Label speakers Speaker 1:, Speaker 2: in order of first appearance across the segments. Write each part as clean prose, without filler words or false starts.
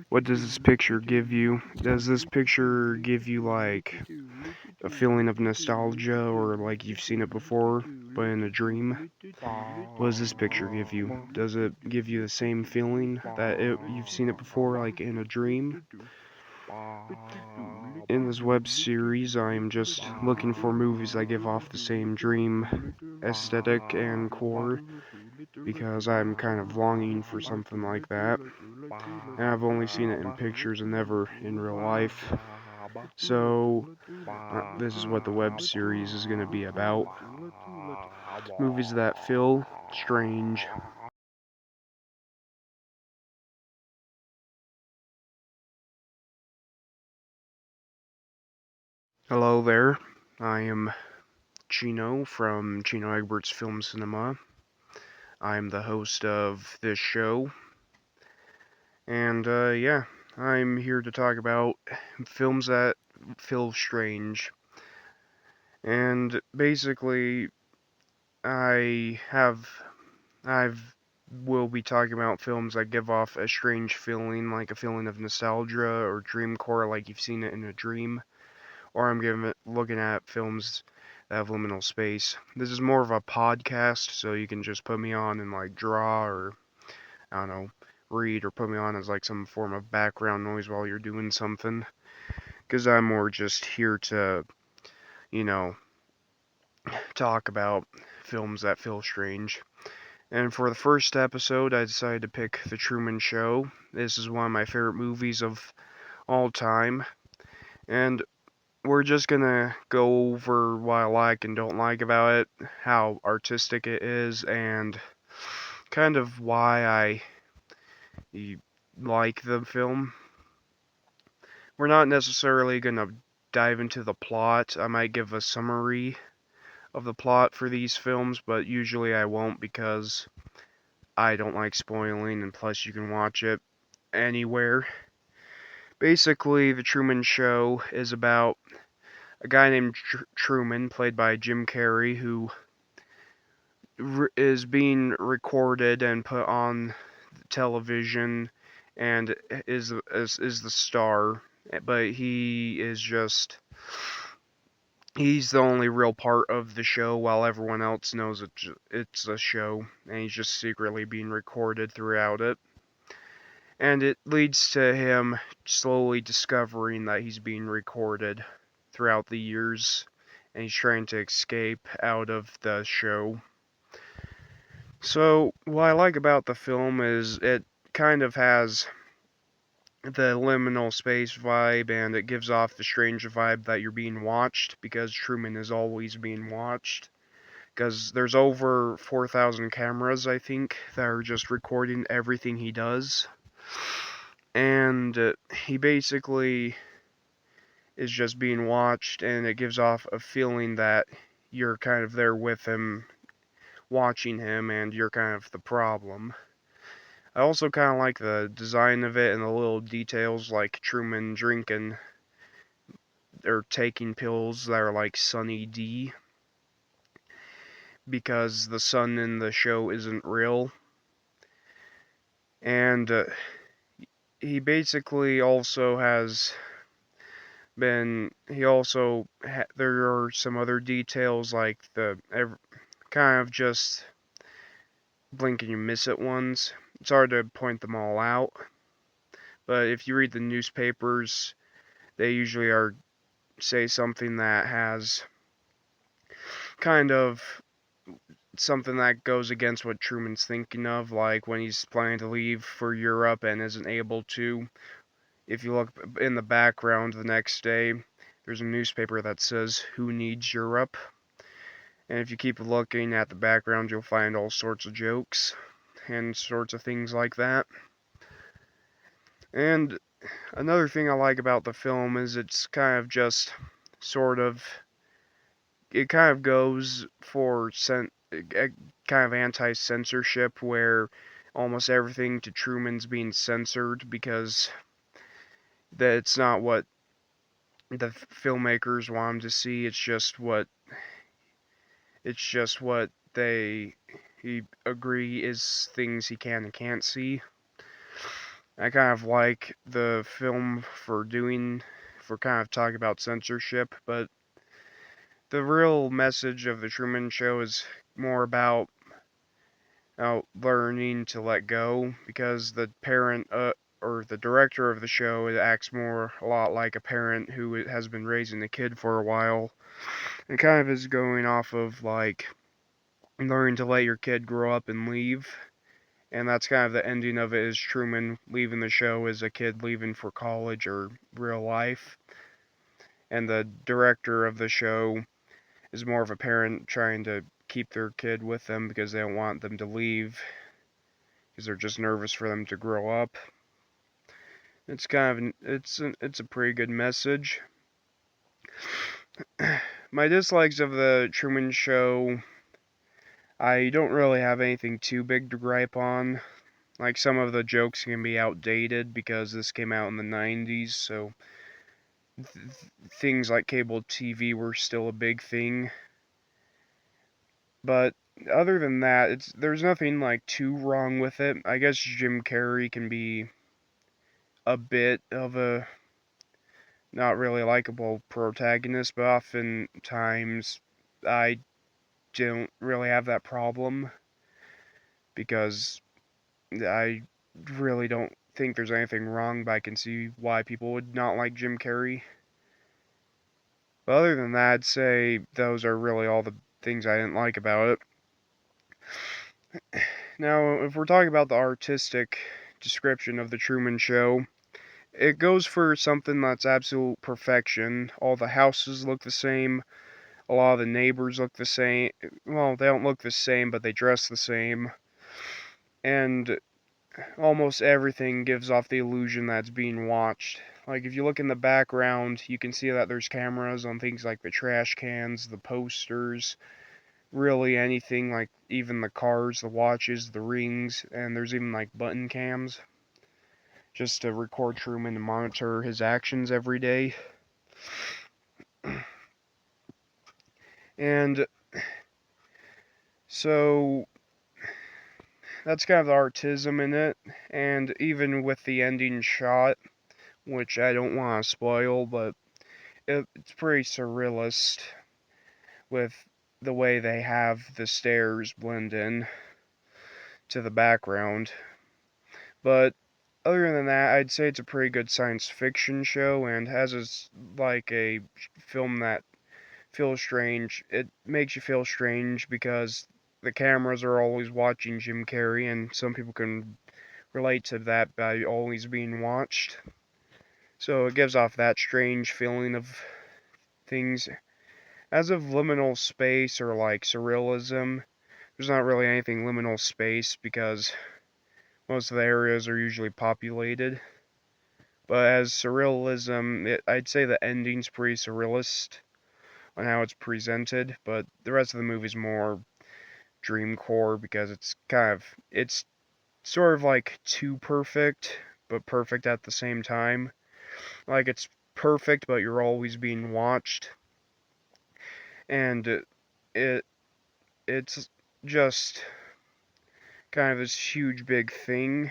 Speaker 1: What does this picture give you? Does this picture give you like a feeling of nostalgia or like you've seen it before but in a dream? What does this picture give you? Does it give you the same feeling that you've seen it before like in a dream? In this web series, I'm just looking for movies that give off the same dream aesthetic and core because I'm kind of longing for something like that. And I've only seen it in pictures and never in real life. So, this is what the web series is going to be about. Movies that feel strange. Hello there. I am Chino from Chino Egbert's Film Cinema. I'm the host of this show. And yeah, I'm here to talk about films that feel strange. And basically, I have I've will be talking about films that give off a strange feeling, like a feeling of nostalgia or dreamcore, like you've seen it in a dream. Or I'm looking at films that have liminal space. This is more of a podcast, so you can just put me on and like draw or I don't know, read or put me on as like some form of background noise while you're doing something. Because I'm more just here to, you know, talk about films that feel strange. And for the first episode, I decided to pick The Truman Show. This is one of my favorite movies of all time. And we're just gonna go over what I like and don't like about it, how artistic it is, and kind of why I like the film. We're not necessarily gonna dive into the plot. I might give a summary of the plot for these films, but usually I won't because I don't like spoiling, and plus you can watch it anywhere. Basically, The Truman Show is about a guy named Truman, played by Jim Carrey, who is being recorded and put on television and is the star, but he is just he's the only real part of the show while everyone else knows it's a show and he's just secretly being recorded throughout it. And it leads to him slowly discovering that he's being recorded throughout the years and he's trying to escape out of the show. So, what I like about the film is it kind of has the liminal space vibe and it gives off the strange vibe that you're being watched because Truman is always being watched. Because there's over 4,000 cameras, I think, that are just recording everything he does. And he basically is just being watched, and it gives off a feeling that you're kind of there with him, watching him, and you're kind of the problem. I also kind of like the design of it and the little details, like Truman drinking or taking pills that are like Sunny D, because the sun in the show isn't real. And he basically also has he also there are some other details like kind of just blink and you miss it ones. It's hard to point them all out, but if you read the newspapers, they usually are say something that has kind of something that goes against what Truman's thinking of, like when he's planning to leave for Europe and isn't able to. If you look in the background the next day, there's a newspaper that says, "Who needs Europe?" And if you keep looking at the background, you'll find all sorts of jokes and sorts of things like that. And another thing I like about the film is it's kind of just sort of it kind of goes for kind of anti-censorship where almost everything to Truman's being censored because that's not what the filmmakers want him to see. It's just what they he agree is things he can and can't see. I kind of like the film for kind of talking about censorship, but the real message of the Truman Show is more about learning to let go, because the parent or the director of the show acts more a lot like a parent who has been raising the kid for a while, and kind of is going off of like learning to let your kid grow up and leave. And that's kind of the ending of it, is Truman leaving the show as a kid leaving for college or real life. And the director of the show is more of a parent trying to keep their kid with them because they don't want them to leave, because they're just nervous for them to grow up. It's kind of it's a pretty good message. My dislikes of the Truman Show, I don't really have anything too big to gripe on. Like, some of the jokes can be outdated because this came out in the 90s, so things like cable TV were still a big thing. But other than that, there's nothing like too wrong with it. I guess Jim Carrey can be a bit of a not really likable protagonist, but oftentimes I don't really have that problem, because I really don't think there's anything wrong, but I can see why people would not like Jim Carrey. But other than that, I'd say those are really all the things I didn't like about it. Now, if we're talking about the artistic description of the Truman Show, it goes for something that's absolute perfection. All the houses look the same. A lot of the neighbors look the same. Well, they don't look the same, but they dress the same. And almost everything gives off the illusion that it's being watched. Like, if you look in the background, you can see that there's cameras on things like the trash cans, the posters, really anything, like even the cars, the watches, the rings, and there's even like button cams just to record Truman and monitor his actions every day. And so that's kind of the artism in it, and even with the ending shot, which I don't want to spoil, but it's pretty surrealist with the way they have the stairs blend in to the background. But other than that, I'd say it's a pretty good science fiction show, and has like a film that feels strange. It makes you feel strange because the cameras are always watching Jim Carrey, and some people can relate to that by always being watched. So it gives off that strange feeling of things. As of liminal space or like surrealism, there's not really anything liminal space because most of the areas are usually populated. But as surrealism, I'd say the ending's pretty surrealist on how it's presented, but the rest of the movie's more dreamcore because it's sort of like too perfect, but perfect at the same time. Like, it's perfect, but you're always being watched, and it it's just kind of this huge big thing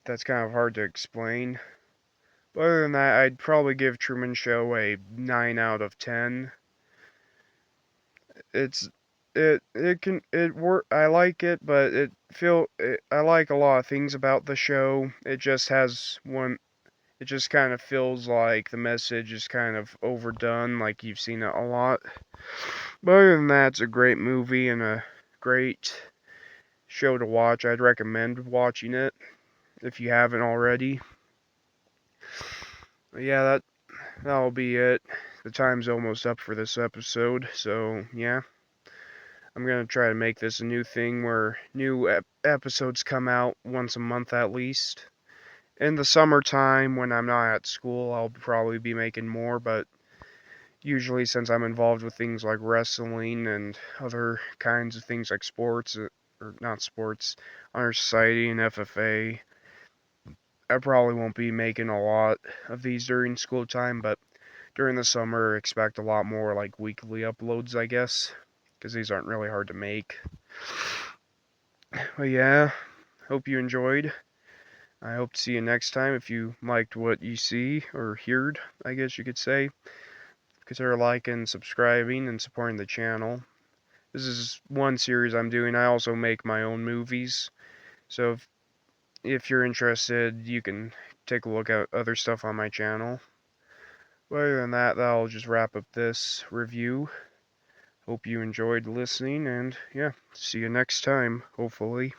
Speaker 1: that's kind of hard to explain. But other than that, I'd probably give Truman Show a 9 out of 10. It's it can it work. I like it, but I like a lot of things about the show. It just has one. It just kind of feels like the message is kind of overdone, like you've seen it a lot. But other than that, it's a great movie and a great show to watch. I'd recommend watching it if you haven't already. But yeah, that'll be it. The time's almost up for this episode, so yeah. I'm gonna try to make this a new thing where new episodes come out once a month at least. In the summertime, when I'm not at school, I'll probably be making more, but usually, since I'm involved with things like wrestling and other kinds of things like sports, or not sports, honor society and FFA, I probably won't be making a lot of these during school time, but during the summer, expect a lot more like weekly uploads, I guess, because these aren't really hard to make. But yeah, hope you enjoyed. I hope to see you next time. If you liked what you see, or heard, I guess you could say, consider liking, subscribing, and supporting the channel. This is one series I'm doing. I also make my own movies, so if you're interested, you can take a look at other stuff on my channel. But other than that, that'll just wrap up this review. Hope you enjoyed listening, and yeah, see you next time, hopefully.